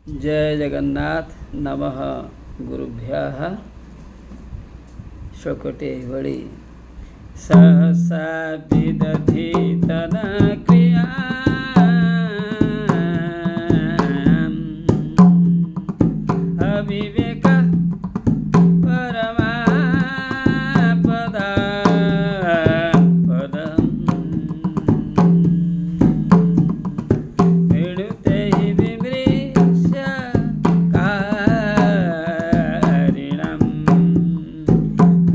जय जगन्नाथ नमः गुरुभ्यः शोकटे बड़ी सहसा विदधि तन क्रिया अविवेक परमा पदा पदम वेणुते हि विमृश्य कारिणं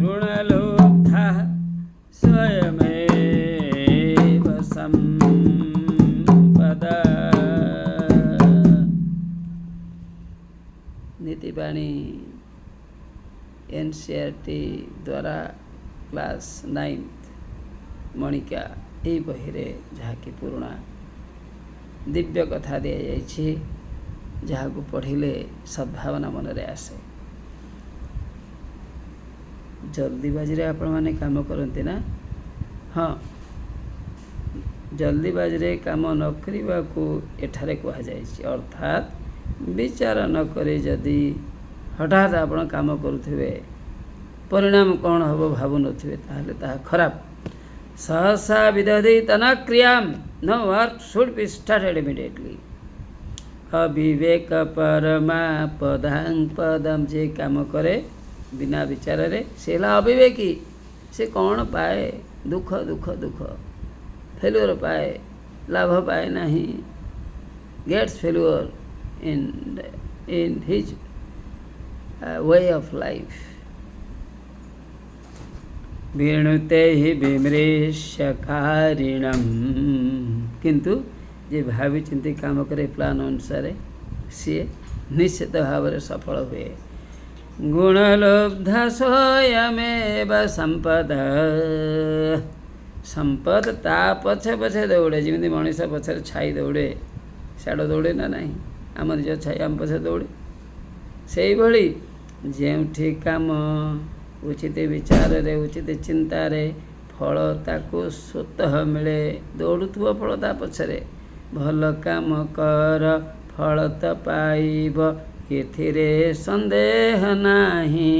गुणलोब्धः स्वयमेव संपदा। नीतिबाणी एनसीईआरटी द्वारा क्लास 9th मणिका यही बहिरे जहाँकि पुराणा दिव्य कथा दि जाइछि जहाँ को पढ़िले सद्भावना मनरे आसे। जल्दीबाजी आपण माने काम करते ना? हाँ, जल्दीबाजी काम न करने को एठारे कहा जाइछि, अर्थात विचार न करे जदि हठात आपण काम करुथिबे परिणाम कौन हम भावु नथिबे ताहले ताहा खराब। सहसा विदधि तना क्रियाम no work should be started immediately. अविवेक परमा पदां पदम जे काम करे बिना विचार रे से अविवेकी। से कौन पाए? दुख दुख दुख, फेल्युअर पाए, लाभ पाए नहीं, gets failure in his way of life. वेणुते हि विमृश्यकारिणम, किंतु जे भावी चिंती काम करे प्लान अनुसार सी निश्चित भाव सफल हुए। गुणलोब्धा स्वयमेव संपद, संपद ता पछे पछे दौड़े जमी मनीष पछे छाई दौड़े साड़ दौड़े ना नहीं, आम निज छाई आम पछे दौड़े से भली जो काम उचित विचार रे उचित चिंता रे फल ताकू स्वतः मिले दौड़ुथुव फल ता पछरे। भल काम कर फल तो पाइब एथिरे संदेह नाही।